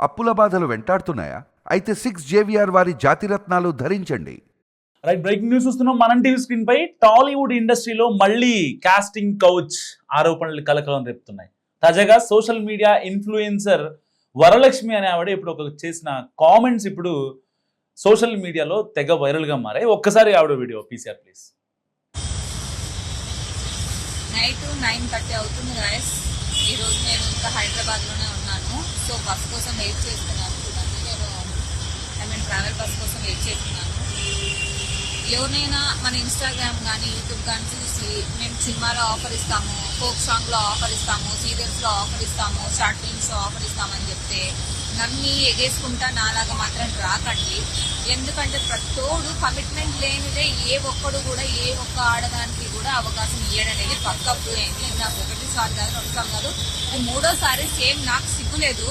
అప్పుల బాధలు వెంటాడుతున్నాయా? అయితే 6 JVR వారి జాతిరత్నాలు ధరించండి. రైట్, బ్రేకింగ్ న్యూస్ చూస్తున్నాం మనం టీవీ స్క్రీన్ పై. టాలీవుడ్ ఇండస్ట్రీలో మళ్ళీ కాస్టింగ్ కౌచ్ ఆరోపణలు కలకలం రేపుతున్నాయి. తాజాగా సోషల్ మీడియా ఇన్ఫ్లుయెన్సర్ వరలక్ష్మి అనే ఆవిడ ఇప్పుడు చేసిన కామెంట్స్ ఇప్పుడు సోషల్ మీడియాలో తెగ వైరల్ గా మారాయి. ఒక్కసారి ఆవిడ వీడియో పీసీఆర్ ప్లీజ్. నైట్ 9:30 అవుతుంది గాయస్. ఈరోజు నేను ఇంకా హైదరాబాద్లోనే ఉన్నాను. సో బస్ కోసం వెయిట్ చేస్తున్నాను. నేను ట్రావెల్ బస్ కోసం వెయిట్ చేస్తున్నాను. ఎవరినైనా మన ఇన్స్టాగ్రామ్ కానీ యూట్యూబ్ కానీ చూసి మేము సినిమాలో ఆఫర్ ఇస్తాము, ఫోక్ సాంగ్లో ఆఫర్ ఇస్తాము, సీరియల్స్లో ఆఫర్ ఇస్తాము, షార్ట్ ఫిల్మ్స్లో ఆఫర్ ఇస్తామని చెప్తే నమ్మి ఎగేసుకుంటా నాలాగా మాత్రం రాకండి. ఎందుకంటే ప్రతోడు కమిట్మెంట్ లేనిదే ఏ ఒక్కడు కూడా ఏ ఒక్క ఆడదానికి కూడా అవకాశం ఇయ్యడనేది పక్కా ప్రూవ్ అయింది. ఇది నాకు ఒకటిసారి కాదు, రెండుసార్లు కాదు, మూడోసారి సేమ్. నాకు సిగ్గులేదు.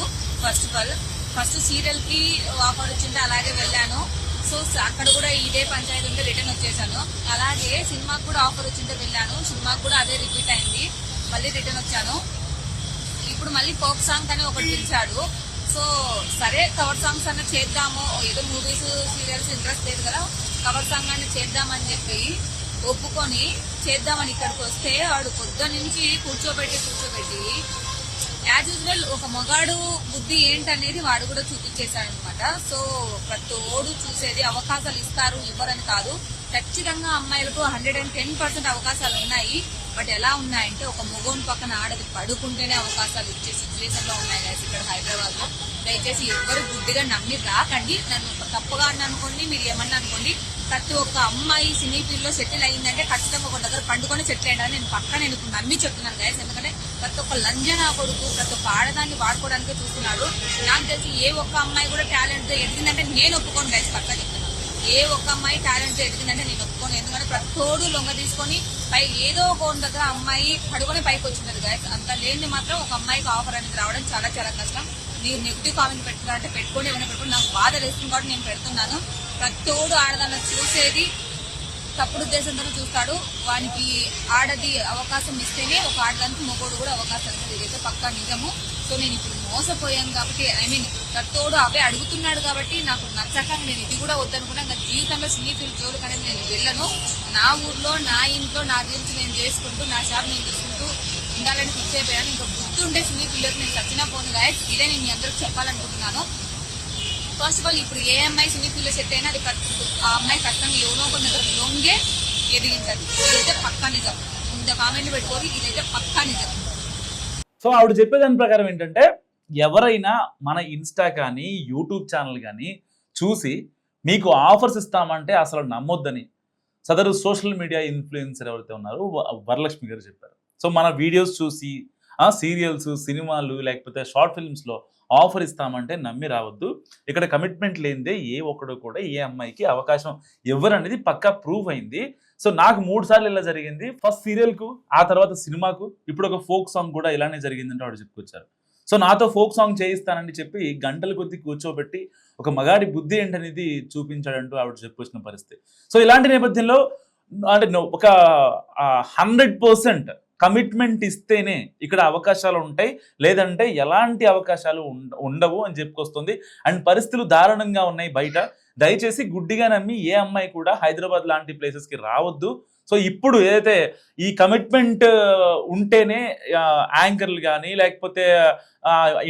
ఫస్ట్ సీరియల్కి ఆఫర్ వచ్చింటే అలాగే వెళ్ళాను. సో అక్కడ కూడా ఇదే పంచాయతీ ఉంటే రిటర్న్ వచ్చేసాను. అలాగే సినిమాకి కూడా ఆఫర్ వచ్చింటే వెళ్ళాను. సినిమాకి కూడా అదే రిపీట్ అయింది, మళ్ళీ రిటర్న్ వచ్చాను. ఇప్పుడు మళ్ళీ ఫోక్ సాంగ్ అని ఒకటి పిలిచాడు. సో సరే కవర్ సాంగ్స్ అన్న చేద్దాము, ఏదో మూవీస్ సీరియల్స్ ఇంట్రెస్ట్ లేదు కదా, కవర్ సాంగ్ అన్న చేద్దామని చెప్పి ఒప్పుకొని చేద్దామని ఇక్కడికి వస్తే వాడు పొద్దు నుంచి కూర్చోబెట్టి యాజ్ యూజువల్ ఒక మగాడు బుద్ధి ఏంటనేది వాడు కూడా చూపించేశాడు అనమాట. సో ప్రతి ఓడు చూసేది అవకాశాలు ఇస్తారు ఇవ్వరని కాదు, ఖచ్చితంగా అమ్మాయిలకు 110% అవకాశాలు ఉన్నాయి. బట్ ఎలా ఉన్నాయంటే ఒక మగోని పక్కన ఆడది పడుకుంటేనే అవకాశాలు ఇచ్చే సిచ్యువేషన్ లో ఉన్నాయి కదా ఇక్కడ హైదరాబాద్ లో. దయచేసి ఎవరు గుడ్డిగా నమ్మి రాకండి. నన్ను తప్పుగా అనుకోండి, మీరు ఏమన్నా అనుకోండి. ప్రతి ఒక్క అమ్మాయి సినీ ఫీల్డ్ లో సెటిల్ అయిందంటే ఖచ్చితంగా ఒక దగ్గర పండుకొని సెటిల్ అయ్యాడని నేను ఇప్పుడు నమ్మి చెప్తున్నాను గైస్. ఎందుకంటే ప్రతి ఒక్క లంజనా కొడుకు ప్రతి ఒక్క ఆడదాన్ని వాడుకోవడానికే చూస్తున్నాడు. నాకు తెలిసి ఏ ఒక్క అమ్మాయి కూడా టాలెంట్ తో ఎదిగిందంటే నేను ఒప్పుకోను గైస్, పక్కా చెప్తున్నాను. ఏ ఒక్క అమ్మాయి టాలెంట్ తో ఎదిగిందంటే నేను ఒప్పుకోను. ఎందుకంటే ప్రతోడు లొంగ తీసుకొని పై ఏదో ఒక దగ్గర అమ్మాయి పడుకొని పైకి వచ్చింది గైస్. అంత లేని మాత్రం ఒక అమ్మాయికి ఆఫర్ అనేది రావడం చాలా చాలా కష్టం. మీరు నెగిటివ్ కామెంట్ పెట్టుకున్నారంటే పెట్టుకోండి, ఏమైనా పెట్టుకోండి. నాకు బాధ వేస్తుంది కాబట్టి నేను పెడుతున్నాను. ప్రతోడు ఆడదాన్ని చూసేది తప్పుడు ఉద్దేశంతో చూస్తాడు. వానికి ఆడది అవకాశం ఇస్తేనే ఒక ఆడదానికి మొగోడు కూడా అవకాశం ఇస్తుంది. ఇదైతే పక్కా నిజము. సో నేను ఇప్పుడు మోసపోయాను కాబట్టి ప్రతోడు అవే అడుగుతున్నాడు కాబట్టి నాకు నచ్చక నేను ఇది కూడా వద్దనుకున్నా. ఇంకా జీవితంలో సినీ ఫీల్డ్ జోలికి అనేది నేను వెళ్ళను. నా ఊర్లో నా ఇంట్లో నా గురించి నేను చేసుకుంటూ నా షాప్ నేను చూసుకుంటూ ఉండాలని ఫిక్స్ అయిపోయాను. ఇంకా గుర్తు ఉండే సినీ ఫీల్డ్కి నేను చచ్చినా పోను గాయస్. ఇదే నేను మీ అందరికి చెప్పాలనుకుంటున్నాను. ఫస్ట్ ఆఫ్ ఆల్ ఇప్పుడు ఏ అమ్మాయి సినీ ఫీల్డ్ సెట్ అయినా అది ఆ అమ్మాయి ఖచ్చితంగా ఎవరో కొన్ని లొంగే ఎదిగింటది. ఇదైతే పక్కా నిజం. ఇంత కామెంట్లు పెట్టుకోరు, ఇదైతే పక్కా నిజం. సో ఆవిడ చెప్పేదాని ప్రకారం ఏంటంటే ఎవరైనా మన ఇన్స్టా కానీ యూట్యూబ్ ఛానల్ కానీ చూసి మీకు ఆఫర్స్ ఇస్తామంటే అసలు నమ్మొద్దని సదరు సోషల్ మీడియా ఇన్ఫ్లుయెన్సర్ ఎవరైతే ఉన్నారో వరలక్ష్మి గారు చెప్పారు. సో మన వీడియోస్ చూసి సీరియల్స్, సినిమాలు లేకపోతే షార్ట్ ఫిల్మ్స్లో ఆఫర్ ఇస్తామంటే నమ్మి రావద్దు. ఇక్కడ కమిట్మెంట్ లేనిదే ఏ ఒక్కడు కూడా ఏ అమ్మాయికి అవకాశం ఇవ్వరనేది పక్కా ప్రూఫ్ అయింది. సో నాకు 3 సార్లు ఇలా జరిగింది. ఫస్ట్ సీరియల్కు, ఆ తర్వాత సినిమాకు, ఇప్పుడు ఒక ఫోక్ సాంగ్ కూడా ఇలానే జరిగిందంటే ఆవిడ చెప్పుకొచ్చారు. సో నాతో ఫోక్ సాంగ్ చేయిస్తానని చెప్పి గంటల కొద్దీ కూర్చోబెట్టి ఒక మగాడి బుద్ధి ఏంటనేది చూపించాడంటూ ఆవిడ చెప్పుకొచ్చిన పరిస్థితి. సో ఇలాంటి నేపథ్యంలో అంటే ఒక 100% కమిట్మెంట్ ఇస్తేనే ఇక్కడ అవకాశాలు ఉంటాయి, లేదంటే ఎలాంటి అవకాశాలు ఉండవు అని చెప్పుకొస్తుంది. అండ్ పరిస్థితులు దారుణంగా ఉన్నాయి బయట. దయచేసి గుడ్డిగా నమ్మి ఏ అమ్మాయి కూడా హైదరాబాద్ లాంటి ప్లేసెస్కి రావద్దు. సో ఇప్పుడు ఏదైతే ఈ కమిట్మెంట్ ఉంటేనే యాంకర్లు కానీ లేకపోతే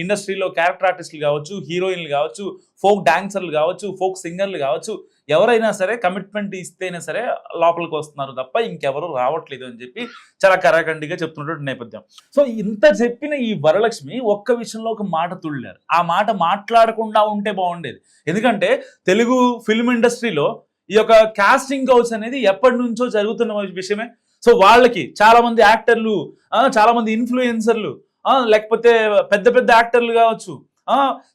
ఇండస్ట్రీలో క్యారెక్టర్ ఆర్టిస్టులు కావచ్చు, హీరోయిన్లు కావచ్చు, ఫోక్ డాన్సర్లు కావచ్చు, ఫోక్ సింగర్లు కావచ్చు, ఎవరైనా సరే కమిట్మెంట్ ఇస్తేనే సరే లోపలికి వస్తున్నారు తప్ప ఇంకెవరు రావట్లేదు అని చెప్పి చాలా కరాఖండిగా చెప్తున్నటువంటి నేపథ్యం. సో ఇంత చెప్పిన ఈ వరలక్ష్మి ఒక్క విషయంలో ఒక మాట తుళ్ళారు. ఆ మాట మాట్లాడకుండా ఉంటే బాగుండేది. ఎందుకంటే తెలుగు ఫిల్మ్ ఇండస్ట్రీలో ఈ యొక్క కాస్టింగ్ కౌచ్ అనేది ఎప్పటి నుంచో జరుగుతున్న విషయమే. సో వాళ్ళకి చాలా మంది యాక్టర్లు, చాలా మంది ఇన్ఫ్లుయెన్సర్లు, లేకపోతే పెద్ద పెద్ద యాక్టర్లు కావచ్చు,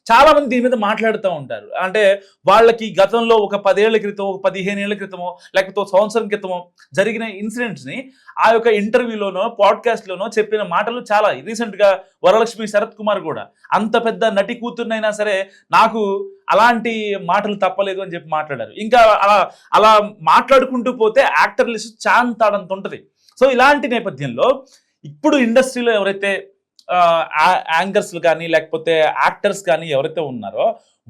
చాలా మంది దీని మీద మాట్లాడుతూ ఉంటారు. అంటే వాళ్ళకి గతంలో ఒక 10 ఏళ్ల క్రితం, ఒక 15 ఏళ్ల క్రితమో లేకపోతే ఒక సంవత్సరం క్రితమో జరిగిన ఇన్సిడెంట్స్ని ఆ యొక్క ఇంటర్వ్యూలోనో పాడ్కాస్ట్లోనో చెప్పిన మాటలు చాలా. రీసెంట్గా వరలక్ష్మి శరత్ కుమార్ కూడా అంత పెద్ద నటి కూతుర్నైనా సరే నాకు అలాంటి మాటలు తప్పలేదు అని చెప్పి మాట్లాడారు. ఇంకా అలా మాట్లాడుకుంటూ పోతే యాక్టర్ లిస్ట్ చాంతాడంత ఉంటుంది. సో ఇలాంటి నేపథ్యంలో ఇప్పుడు ఇండస్ట్రీలో ఎవరైతే యాంకర్స్ కానీ లేకపోతే యాక్టర్స్ కానీ ఎవరైతే ఉన్నారో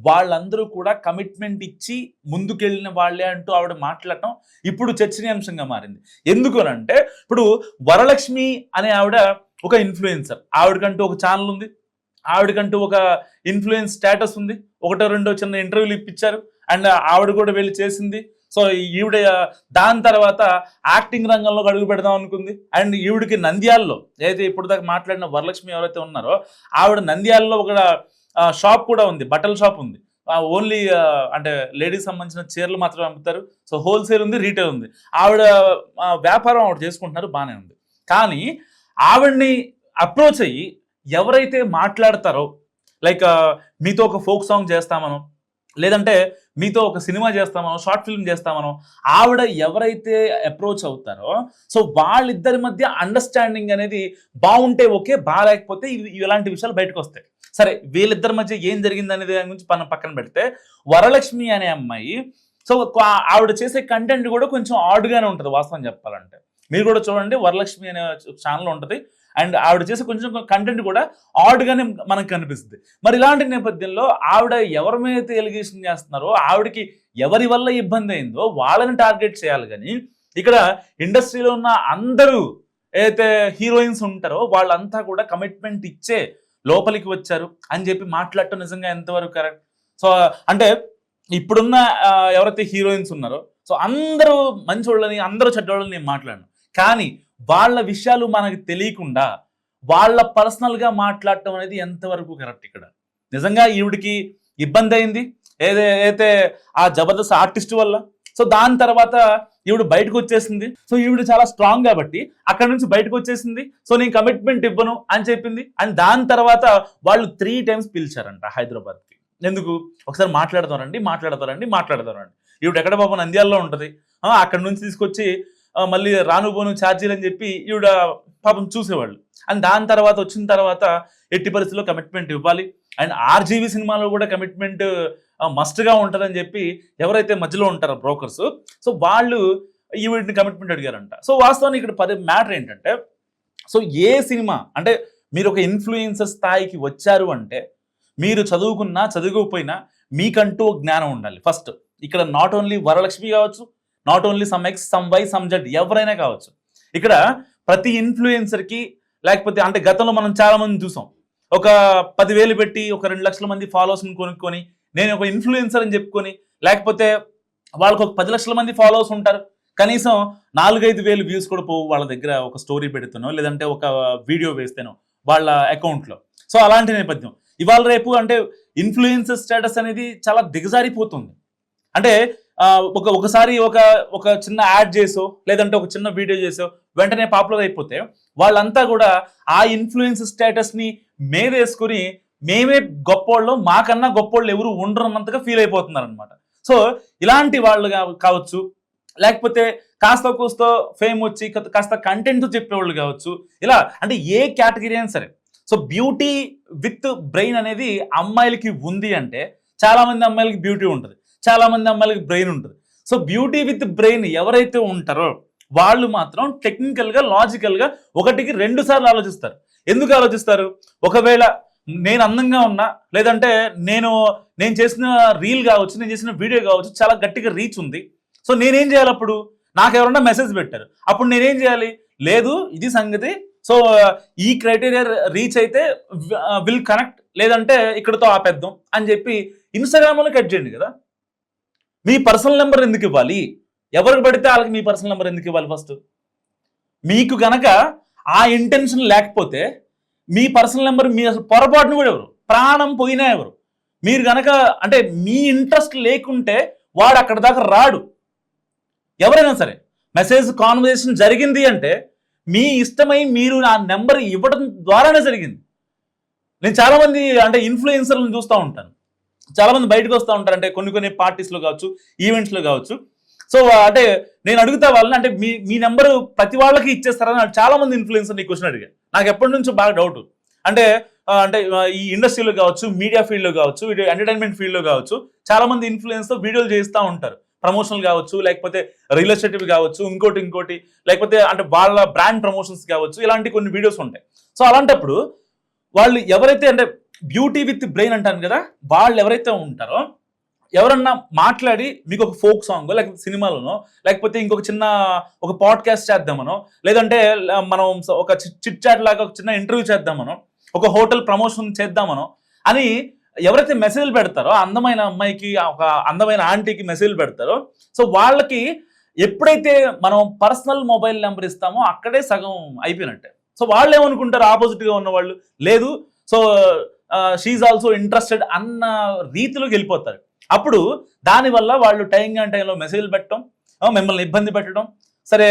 వాళ్ళందరూ కూడా కమిట్మెంట్ ఇచ్చి ముందుకెళ్ళిన వాళ్ళే అంటూ ఆవిడ మాట్లాడటం ఇప్పుడు చర్చనీయాంశంగా మారింది. ఎందుకు అంటే ఇప్పుడు వరలక్ష్మి అనే ఆవిడ ఒక ఇన్ఫ్లుయెన్సర్, ఆవిడకంటూ ఒక ఛానల్ ఉంది, ఆవిడకంటూ ఒక ఇన్ఫ్లుయెన్స్ స్టేటస్ ఉంది, ఒకటో రెండో చిన్న ఇంటర్వ్యూలు ఇప్పించారు అండ్ ఆవిడ కూడా వెళ్ళి చేసింది. సో ఈవిడ దాని తర్వాత యాక్టింగ్ రంగంలో అడుగు పెడదాం అనుకుంది అండ్ ఈవిడికి నంద్యాలలో ఏదైతే ఇప్పుడు దాకా మాట్లాడిన వరలక్ష్మి ఎవరైతే ఉన్నారో ఆవిడ నంద్యాలలో ఒక షాప్ కూడా ఉంది, బట్టల షాప్ ఉంది. ఓన్లీ అంటే లేడీస్ సంబంధించిన చీరలు మాత్రమే అమ్ముతారు. సో హోల్సేల్ ఉంది, రీటైల్ ఉంది. ఆవిడ వ్యాపారం ఆవిడ చేసుకుంటున్నారు, బాగానే ఉంది. కానీ ఆవిడ్ని అప్రోచ్ అయ్యి ఎవరైతే మాట్లాడతారో లైక్ మీతో ఒక ఫోక్ సాంగ్ చేస్తామనో లేదంటే మీతో ఒక సినిమా చేస్తామనో షార్ట్ ఫిల్మ్ చేస్తామనో ఆవిడ ఎవరైతే అప్రోచ్ అవుతారో సో వాళ్ళిద్దరి మధ్య అండర్స్టాండింగ్ అనేది బాగుంటే ఓకే, బాగాలేకపోతే ఇలాంటి విషయాలు బయటకు వస్తాయి. సరే వీళ్ళిద్దరి మధ్య ఏం జరిగింది అనేది దాని గురించి మనం పక్కన పెడితే వరలక్ష్మి అనే అమ్మాయి సో ఆవిడ చేసే కంటెంట్ కూడా కొంచెం ఆడ్గానే ఉంటుంది వాస్తవం చెప్పాలంటే. మీరు కూడా చూడండి, వరలక్ష్మి అనే ఛానల్ ఉంటుంది అండ్ ఆవిడ చేసే కొంచెం కంటెంట్ కూడా ఆడ్గానే మనకు కనిపిస్తుంది. మరి ఇలాంటి నేపథ్యంలో ఆవిడ ఎవరి మీద ఎలిగేషన్ చేస్తున్నారో ఆవిడకి ఎవరి వల్ల ఇబ్బంది అయిందో వాళ్ళని టార్గెట్ చేయాలి. కానీ ఇక్కడ ఇండస్ట్రీలో ఉన్న అందరూ ఏదైతే హీరోయిన్స్ ఉంటారో వాళ్ళంతా కూడా కమిట్మెంట్ ఇచ్చే లోపలికి వచ్చారు అని చెప్పి మాట్లాడటం నిజంగా ఎంతవరకు కరెక్ట్? సో అంటే ఇప్పుడున్న ఎవరైతే హీరోయిన్స్ ఉన్నారో సో అందరూ మంచోళ్ళని అందరూ చెడ్డోళ్ళని నేను మాట్లాడను, కానీ వాళ్ళ విషయాలు మనకు తెలియకుండా వాళ్ళ పర్సనల్గా మాట్లాడటం అనేది ఎంతవరకు కరెక్ట్? ఇక్కడ నిజంగా ఈవిడికి ఇబ్బంది అయింది ఏదైతే ఆ జబర్దస్త్ ఆర్టిస్ట్ వల్ల. సో దాని తర్వాత ఈవిడ బయటకు వచ్చేసింది. సో ఈవిడ చాలా స్ట్రాంగ్ కాబట్టి అక్కడ నుంచి బయటకు వచ్చేసింది. సో నేను కమిట్మెంట్ ఇవ్వను అని చెప్పింది అండ్ దాని తర్వాత వాళ్ళు 3 times పిలిచారంట హైదరాబాద్కి. ఎందుకు? ఒకసారి మాట్లాడతారండి. ఈవిడ ఎక్కడ పాపం నంద్యాలలో ఉంటుంది, అక్కడ నుంచి తీసుకొచ్చి మళ్ళీ రాను పోను ఛార్జీలు అని చెప్పి ఈవిడ పాపం చూసేవాళ్ళు. అండ్ దాని తర్వాత వచ్చిన తర్వాత ఎట్టి పరిస్థితుల్లో కమిట్మెంట్ ఇవ్వాలి అండ్ ఆర్జీవీ సినిమాలో కూడా కమిట్మెంట్ మస్ట్గా ఉంటుందని చెప్పి ఎవరైతే మధ్యలో ఉంటారో బ్రోకర్స్ సో వాళ్ళు ఈవిడిని కమిట్మెంట్ అడిగారంట. సో వాస్తవానికి ఇక్కడ మ్యాటర్ ఏంటంటే సో ఏ సినిమా అంటే మీరు ఒక ఇన్ఫ్లుయెన్సర్ స్థాయికి వచ్చారు అంటే మీరు చదువుకున్నా చదువుకోకపోయినా మీకంటూ జ్ఞానం ఉండాలి ఫస్ట్. ఇక్కడ నాట్ ఓన్లీ వరలక్ష్మి కావచ్చు, not only some X some Y some Z ఎవరైనా కావచ్చు. ఇక్కడ ప్రతి ఇన్ఫ్లుయెన్సర్కి లేకపోతే అంటే గతంలో మనం చాలా మంది చూసాం, ఒక 10,000 పెట్టి ఒక 2 లక్షల మంది ఫాలోవర్స్ని కొనుక్కొని నేను ఒక ఇన్ఫ్లుయెన్సర్ అని చెప్పుకొని, లేకపోతే వాళ్ళకు ఒక 10 లక్షల మంది ఫాలోవర్స్ ఉంటారు, కనీసం 4-5 వేలు వ్యూస్ కూడా పోవు వాళ్ళ దగ్గర ఒక స్టోరీ పెడుతానో లేదంటే ఒక వీడియో వేస్తానో వాళ్ళ అకౌంట్లో. సో అలాంటి నేపథ్యం ఇవాళ రేపు అంటే ఇన్ఫ్లుయెన్సర్ స్టేటస్ అనేది చాలా దిగజారిపోతుంది. అంటే ఒకసారి ఒక చిన్న యాడ్ చేసో లేదంటే ఒక చిన్న వీడియో చేసో వెంటనే పాపులర్ అయిపోతే వాళ్ళంతా కూడా ఆ ఇన్ఫ్లుయెన్సర్ స్టేటస్ని మేవేసుకుని మేమే గొప్పోళ్ళు, మాకన్నా గొప్పోళ్ళు ఎవరు ఉండరు అన్నంతగా ఫీల్ అయిపోతున్నారు అనమాట. సో ఇలాంటి వాళ్ళు కావచ్చు, లేకపోతే కాస్త కూస్తో ఫేమ్ వచ్చి కాస్త కంటెంట్ చెప్పేవాళ్ళు కావచ్చు, ఇలా అంటే ఏ కేటగిరీ అయినా సరే. సో బ్యూటీ విత్ బ్రెయిన్ అనేది అమ్మాయిలకి ఉంది అంటే చాలా మంది అమ్మాయిలకి బ్యూటీ ఉంటుంది, చాలా మంది అమ్మాయిలకి బ్రెయిన్ ఉంటుంది. సో బ్యూటీ విత్ బ్రెయిన్ ఎవరైతే ఉంటారో వాళ్ళు మాత్రం టెక్నికల్గా లాజికల్గా 1కి 2 సార్లు ఆలోచిస్తారు. ఎందుకు ఆలోచిస్తారు? ఒకవేళ నేను అందంగా ఉన్నా లేదంటే నేను చేసిన రీల్ కావచ్చు, నేను చేసిన వీడియో కావచ్చు చాలా గట్టిగా రీచ్ ఉంది, సో నేనేం చేయాలి? అప్పుడు నాకు ఎవరన్నా మెసేజ్ పెట్టారు, అప్పుడు నేనేం చేయాలి? లేదు ఇది సంగతి, సో ఈ క్రైటీరియా రీచ్ అయితే విల్ కనెక్ట్, లేదంటే ఇక్కడతో ఆపేద్దాం అని చెప్పి ఇన్స్టాగ్రామ్లో కట్ చేయండి కదా. మీ పర్సనల్ నెంబర్ ఎందుకు ఇవ్వాలి? ఎవరికి పడితే వాళ్ళకి మీ పర్సనల్ నెంబర్ ఎందుకు ఇవ్వాలి? ఫస్ట్ మీకు గనక ఆ ఇంటెన్షన్ లేకపోతే మీ పర్సనల్ నెంబర్ మీ అసలు పొరపాటును కూడా ఎవరు ప్రాణం పోయినా ఎవరు మీరు గనక అంటే మీ ఇంట్రెస్ట్ లేకుంటే వాడు అక్కడ దాకా రాడు. ఎవరైనా సరే మెసేజ్ కాన్వర్సేషన్ జరిగింది అంటే మీ ఇష్టమై మీరు ఆ నెంబర్ ఇవ్వడం ద్వారానే జరిగింది. నేను చాలామంది అంటే ఇన్ఫ్లుయెన్సర్లను చూస్తూ ఉంటాను, చాలామంది బయటకు వస్తూ ఉంటారు, అంటే కొన్ని పార్టీస్లో కావచ్చు, ఈవెంట్స్లో కావచ్చు. సో అంటే నేను అడుగుతా వాళ్ళని, అంటే మీ నెంబరు ప్రతి వాళ్ళకి ఇచ్చేస్తారని చాలామంది ఇన్ఫ్లుయెన్సర్ నీ క్వశ్చన్ అడిగారు. నాకు ఎప్పటి నుంచో బాగా డౌట్. అంటే ఈ ఇండస్ట్రీలో కావచ్చు, మీడియా ఫీల్డ్లో కావచ్చు, ఎంటర్టైన్మెంట్ ఫీల్డ్లో కావచ్చు, చాలామంది ఇన్ఫ్లుయెన్స్తో వీడియోలు చేస్తూ ఉంటారు. ప్రమోషనల్ కావచ్చు, లేకపోతే రియల్ ఎస్టేట్ కావచ్చు, ఇంకోటి లేకపోతే అంటే వాళ్ళ బ్రాండ్ ప్రమోషన్స్ కావచ్చు, ఇలాంటి కొన్ని వీడియోస్ ఉంటాయి. సో అలాంటప్పుడు వాళ్ళు ఎవరైతే అంటే బ్యూటీ విత్ బ్రెయిన్ అంటాను కదా, వాళ్ళు ఎవరైతే ఉంటారో ఎవరన్నా మాట్లాడి మీకు ఒక ఫోక్ సాంగ్ లేకపోతే సినిమాలోనో లేకపోతే ఇంకొక చిన్న ఒక పాడ్కాస్ట్ చేద్దామనో, లేదంటే మనం ఒక చిట్ చాట్ లాగా ఒక చిన్న ఇంటర్వ్యూ చేద్దామనో, ఒక హోటల్ ప్రమోషన్ చేద్దామనో అని ఎవరైతే మెసేజ్లు పెడతారో, అందమైన అమ్మాయికి ఒక అందమైన ఆంటీకి మెసేజ్లు పెడతారో, సో వాళ్ళకి ఎప్పుడైతే మనం పర్సనల్ మొబైల్ నెంబర్ ఇస్తామో అక్కడే సగం అయిపోయినట్టే. సో వాళ్ళు ఏమనుకుంటారు, ఆపోజిట్గా ఉన్న వాళ్ళు లేదు సో షీఈ్ ఆల్సో ఇంట్రెస్టెడ్ అన్న రీతిలోకి వెళ్ళిపోతారు. అప్పుడు దానివల్ల వాళ్ళు టైంలో మెసేజ్లు పెట్టడం, మిమ్మల్ని ఇబ్బంది పెట్టడం, సరే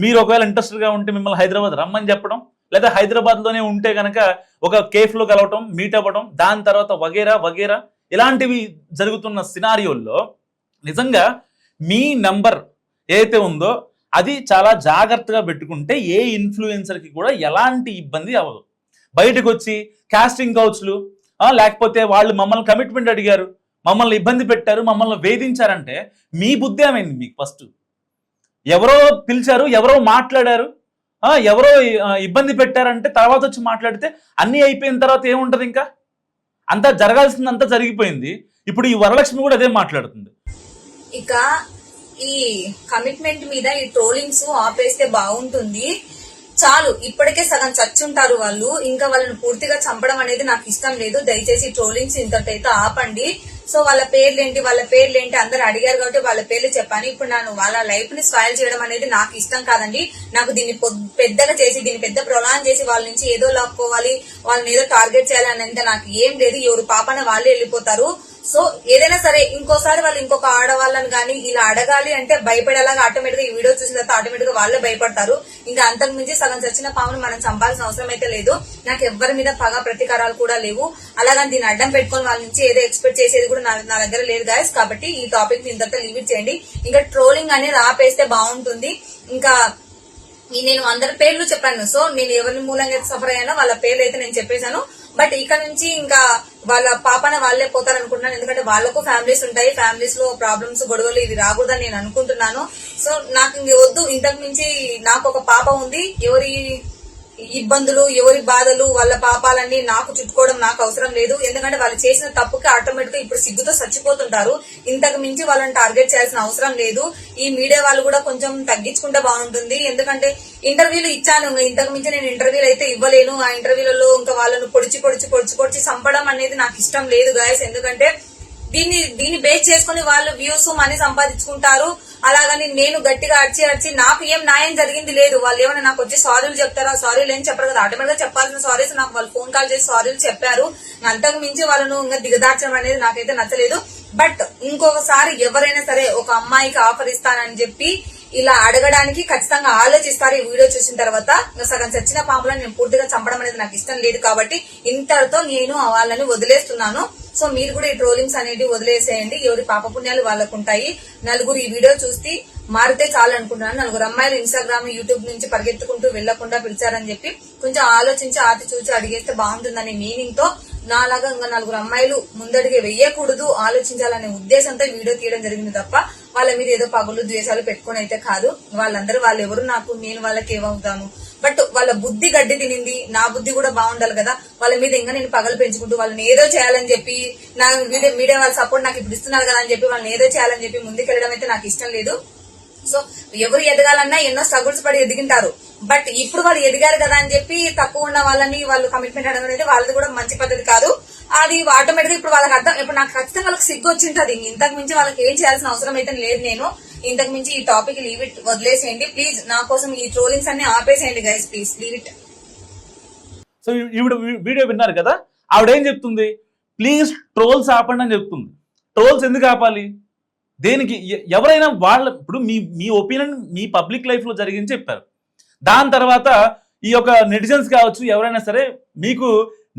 మీరు ఒకవేళ ఇంట్రెస్టెడ్గా ఉంటే మిమ్మల్ని హైదరాబాద్ రమ్మని చెప్పడం, లేదా హైదరాబాద్లోనే ఉంటే కనుక ఒక కేఫ్లో కలవటం, మీట్ అవ్వడం, దాని తర్వాత వగేరా వగేరా ఇలాంటివి జరుగుతున్న సినారియోల్లో నిజంగా మీ నెంబర్ ఏదైతే ఉందో అది చాలా జాగ్రత్తగా పెట్టుకుంటే ఏ ఇన్ఫ్లుయెన్సర్కి కూడా ఎలాంటి ఇబ్బంది అవ్వదు. బయటకు వచ్చి కాస్టింగ్ కౌచ్లు లేకపోతే వాళ్ళు మమ్మల్ని కమిట్మెంట్ అడిగారు, మమ్మల్ని ఇబ్బంది పెట్టారు, మమ్మల్ని వేధించారంటే మీ బుద్ధి ఏమైంది మీకు? ఫస్ట్ ఎవరో పిలిచారు, ఎవరో మాట్లాడారు, ఎవరో ఇబ్బంది పెట్టారంటే తర్వాత వచ్చి మాట్లాడితే అన్నీ అయిపోయిన తర్వాత ఏముంటది? ఇంకా అంతా జరగాల్సిందంతా జరిగిపోయింది. ఇప్పుడు ఈ వరలక్ష్మి కూడా అదే మాట్లాడుతుంది. ఇక ఈ కమిట్మెంట్ మీద ఈ ట్రోలింగ్స్ ఆపేస్తే బాగుంటుంది. చాలు, ఇప్పటికే సగం చచ్చుంటారు వాళ్ళు, ఇంకా వాళ్ళని పూర్తిగా చంపడం అనేది నాకు ఇష్టం లేదు. దయచేసి ట్రోలింగ్స్ ఇంతటైతే ఆపండి. సో వాళ్ళ పేర్లేంటి అందరు అడిగారు కాబట్టి వాళ్ళ పేర్లు చెప్పాను. ఇప్పుడు నేను వాళ్ళ లైఫ్ ని స్పాయిల్ చేయడం అనేది నాకు ఇష్టం కాదండి. నాకు దీన్ని పెద్దగా చేసి దీన్ని పెద్ద ప్రొలాన్ చేసి వాళ్ళ నుంచి ఏదో లాక్కోవాలి, వాళ్ళని ఏదో టార్గెట్ చేయాలి అనేది నాకు ఏం లేదు. ఎవరు పాపన వాళ్ళే వెళ్ళిపోతారు. సో ఏదైనా సరే ఇంకోసారి వాళ్ళు ఇంకొక ఆడవాళ్ళని కానీ ఇలా అడగాలి అంటే భయపడేలాగా ఆటోమేటిక్ గా ఈ వీడియో చూసిన తర్వాత ఆటోమేటిక్ గా వాళ్ళే భయపడతారు. ఇంకా అంతకు మించి సగం చచ్చిన పామును మనం చంపాల్సిన అవసరం అయితే లేదు. నాకు ఎవ్వరి మీద పగ ప్రతీకారాలు కూడా లేవు. అలాగని దీన్ని అడ్డం పెట్టుకొని వాళ్ళ నుంచి ఏదో ఎక్స్పెక్ట్ చేసేది కూడా నా దగ్గర లేదు గాయస్. కాబట్టి ఈ టాపిక్ ని ఇంతతో లిమిట్ చేయండి. ఇంకా ట్రోలింగ్ అనేది ఆపేస్తే బాగుంటుంది. ఇంకా నేను అందరి పేర్లు చెప్పాను. సో నేను ఎవరి మూలంగా సఫర్ అయ్యానో వాళ్ళ పేర్లు అయితే నేను చెప్పేశాను. బట్ ఇక్కడ నుంచి ఇంకా వాళ్ళ పాపన వాళ్ళే పోతారు అనుకుంటున్నాను. ఎందుకంటే వాళ్ళకు ఫ్యామిలీస్ ఉంటాయి, ఫ్యామిలీస్ లో ప్రాబ్లమ్స్ గొడవలు ఇవి రాకూడదని నేను అనుకుంటున్నాను. సో నాకు ఇంక వద్దు. ఇంతకు మించి నాకు ఒక పాప ఉంది. ఎవరి ఇబ్బందులు, ఎవరి బాధలు, వాళ్ళ పాపాలన్నీ నాకు చుట్టుకోవడం నాకు అవసరం లేదు. ఎందుకంటే వాళ్ళు చేసిన తప్పుకి ఆటోమేటిక్ గా ఇప్పుడు సిగ్గుతో చచ్చిపోతుంటారు. ఇంతకు మించి వాళ్ళని టార్గెట్ చేయాల్సిన అవసరం లేదు. ఈ మీడియా వాళ్ళు కూడా కొంచెం తగ్గించుకుంటే బాగుంటుంది. ఎందుకంటే ఇంటర్వ్యూలు ఇచ్చాను, ఇంతకు మించి నేను ఇంటర్వ్యూలు అయితే ఇవ్వలేను. ఆ ఇంటర్వ్యూలలో ఇంకా వాళ్ళను పొడిచి చంపడం అనేది నాకు ఇష్టం లేదు గాయస్. ఎందుకంటే దీన్ని బేస్ చేసుకుని వాళ్ళు వ్యూస్ మనీ సంపాదించుకుంటారు. అలాగని నేను గట్టిగా అరిచి నాకు ఏం న్యాయం జరిగింది లేదు. వాళ్ళు ఏమైనా నాకు వచ్చి సారీలు చెప్తారా? సారీలు ఏం చెప్పరు కదా, ఆటోమేటిక్ గా చెప్పాల్సిన సారీస్ నాకు వాళ్ళు ఫోన్ కాల్ చేసి సారీలు చెప్పారు. అంతకు మించి వాళ్ళను ఇంకా దిగదార్చడం అనేది నాకైతే నచ్చలేదు. బట్ ఇంకొకసారి ఎవరైనా సరే ఒక అమ్మాయికి ఆఫర్ ఇస్తానని చెప్పి ఇలా అడగడానికి ఖచ్చితంగా ఆలోచిస్తారు. ఈ వీడియో చూసిన తర్వాత సగం చచ్చిన పాములను నేను పూర్తిగా చంపడం అనేది నాకు ఇష్టం లేదు. కాబట్టి ఇంతటితో నేను వాళ్ళని వదిలేస్తున్నాను. సో మీరు కూడా ఈ ట్రోలింగ్స్ అనేది వదిలేసేయండి. ఎవరి పాపపుణ్యాలు వాళ్ళకు ఉంటాయి. నలుగురు ఈ వీడియో చూసి మారితే చాలు అనుకుంటున్నాను. నలుగురు అమ్మాయిలు ఇన్స్టాగ్రామ్, యూట్యూబ్ నుంచి పరిగెత్తుకుంటూ వెళ్లకుండా పిలిచారని చెప్పి కొంచెం ఆలోచించి ఆతి చూచి అడిగేస్తే బాగుంటుందనే మీనింగ్ తో నాలాగా ఇంకా నలుగురు అమ్మాయిలు ముందడిగే వెయ్యకూడదు, ఆలోచించాలనే ఉద్దేశంతో వీడియో తీయడం జరిగింది తప్ప వాళ్ళ మీద ఏదో పగులు ద్వేషాలు పెట్టుకుని అయితే కాదు. వాళ్ళందరూ వాళ్ళు ఎవరు నాకు, నేను వాళ్ళకి ఏమవుతాను? బట్ వాళ్ళ బుద్ధి గడ్డి తినింది, నా బుద్ధి కూడా బాగుండాలి కదా. వాళ్ళ మీద ఇంకా నేను పగలు పెంచుకుంటూ వాళ్ళని ఏదో చేయాలని చెప్పి నా మీడియా వాళ్ళ సపోర్ట్ నాకు ఇప్పుడు ఇస్తున్నారు కదా అని చెప్పి వాళ్ళని ఏదో చేయాలని చెప్పి ముందుకెళ్ళడం అయితే నాకు ఇష్టం లేదు. సో ఎవరు ఎదగాలన్నా ఎన్నో స్ట్రగుల్స్ పడి ఎదిగింటారు. బట్ ఇప్పుడు వాళ్ళు ఎదిగారు కదా అని చెప్పి తక్కువ ఉన్న వాళ్ళని వాళ్ళు కమిట్మెంట్ అడగడం అనేది వాళ్ళది కూడా మంచి పద్ధతి కాదు. అది ఆటోమేటిక్ గా ఇప్పుడు వాళ్ళకి అర్థం, ఇప్పుడు నాకు ఖచ్చితంగా వాళ్ళకి సిగ్గు వచ్చింటది. ఇంతకు మించి వాళ్ళకి ఏం చేయాల్సిన అవసరం అయితే లేదు. నేను ఇంతకు మించి ఈ టాపిక్ లీవ్ ఇట్, వదిలేసేయండి ప్లీజ్. నా కోసం ఈ ట్రోలింగ్స్ అన్ని ఆపేసేయండి guys, please leave it. So ఈవిడ వీడియో విన్నారు కదా, ఆవిడేం చెప్తుంది? ప్లీజ్ ట్రోల్స్ ఆపండి అని చెప్తుంది. ట్రోల్స్ ఎందుకు ఆపాలి? దేనికి? ఎవరైనా వాళ్ళ ఇప్పుడు మీ ఒపీనియన్ మీ పబ్లిక్ లైఫ్ లో జరిగింది చెప్పారు. దాని తర్వాత ఈ యొక్క నెటిజన్స్ కావచ్చు ఎవరైనా సరే మీకు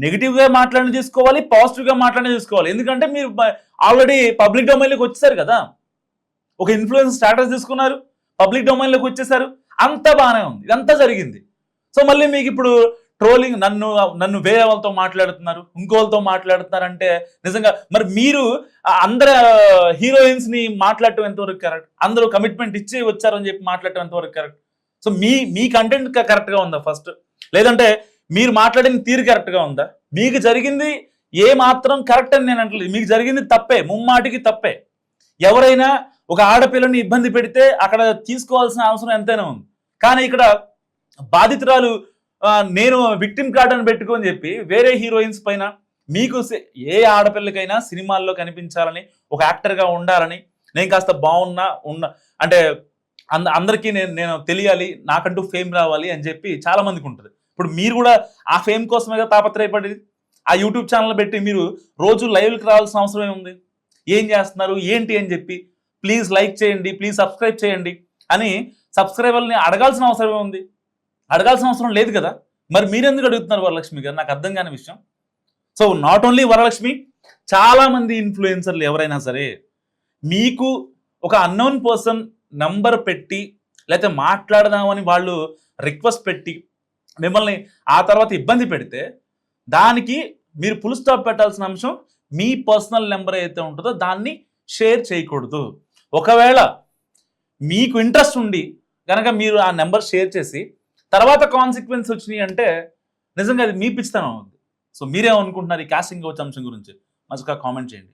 నెగిటివ్ గా మాట్లాడి చేసుకోవాలి, పాజిటివ్ గా మాట్లాడి చేసుకోవాలి. ఎందుకంటే మీరు ఆల్రెడీ పబ్లిక్ డొమైన్ లోకి వచ్చేసారు కదా, ఒక ఇన్ఫ్లుయెన్స్ స్టాటస్ తీసుకున్నారు, పబ్లిక్ డొమైన్ లోకి వచ్చేసారు, అంతా బాగానే ఉంది, ఇదంతా జరిగింది. సో మళ్ళీ మీకు ఇప్పుడు ట్రోలింగ్, నన్ను వేరే వాళ్ళతో మాట్లాడుతున్నారు, ఇంకోళ్ళతో మాట్లాడుతున్నారు అంటే నిజంగా మరి మీరు అందరు హీరోయిన్స్ ని మాట్లాడటం ఎంతవరకు కరెక్ట్? అందరూ కమిట్మెంట్ ఇచ్చి వచ్చారని చెప్పి మాట్లాడటం ఎంతవరకు కరెక్ట్? సో మీ కంటెంట్ కరెక్ట్ గా ఉందా ఫస్ట్? లేదంటే మీరు మాట్లాడిన తీరు కరెక్ట్ గా ఉందా? మీకు జరిగింది ఏ మాత్రం కరెక్ట్ అని నేను అంటలేదు, మీకు జరిగింది తప్పే, ముమ్మాటికి తప్పే. ఎవరైనా ఒక ఆడపిల్లని ఇబ్బంది పెడితే అక్కడ తీసుకోవాల్సిన అవసరం ఎంతైనా ఉంది. కానీ ఇక్కడ బాధితురాలు నేను విక్టిమ్ కార్డ్ అని పెట్టుకొని చెప్పి వేరే హీరోయిన్స్ పైన, మీకు ఏ ఆడపిల్లకైనా సినిమాల్లో కనిపించాలని, ఒక యాక్టర్గా ఉండాలని, నేను కాస్త ఉన్న అంటే అందరికీ నేను తెలియాలి, నాకంటూ ఫేమ్ రావాలి అని చెప్పి చాలా మందికి ఉంటుంది. ఇప్పుడు మీరు కూడా ఆ ఫేమ్ కోసమే తాపత్రయపడేది. ఆ యూట్యూబ్ ఛానల్ పెట్టి మీరు రోజు లైవ్కి రావాల్సిన అవసరం ఏముంది? ఏం చేస్తున్నారు ఏంటి అని చెప్పి ప్లీజ్ లైక్ చేయండి, ప్లీజ్ సబ్స్క్రైబ్ చేయండి అని సబ్స్క్రైబర్ని అడగాల్సిన అవసరం ఏముంది? అడగాల్సిన అవసరం లేదు కదా. మరి మీరెందుకు అడుగుతున్నారు వరలక్ష్మి గారు? నాకు అర్థం కాని విషయం. సో నాట్ ఓన్లీ వరలక్ష్మి, చాలామంది ఇన్ఫ్లుయెన్సర్లు ఎవరైనా సరే మీకు ఒక అన్నోన్ పర్సన్ నంబర్ పెట్టి లేకపోతే మాట్లాడదామని వాళ్ళు రిక్వెస్ట్ పెట్టి మిమ్మల్ని ఆ తర్వాత ఇబ్బంది పెడితే దానికి మీరు ఫుల్ స్టాప్ పెట్టాల్సిన అంశం మీ పర్సనల్ నెంబర్ ఏదైతే ఉంటుందో దాన్ని షేర్ చేయకూడదు. ఒకవేళ మీకు ఇంట్రెస్ట్ ఉండి కనుక మీరు ఆ నెంబర్ షేర్ చేసి తర్వాత కాన్సిక్వెన్స్ వచ్చినాయి అంటే నిజంగా అది మీ పిచ్చితనం అవుతుంది. సో మీరేమనుకుంటున్నారు ఈ కాస్టింగ్ కౌచ్ అంశం గురించి? మంచిగా కామెంట్ చేయండి.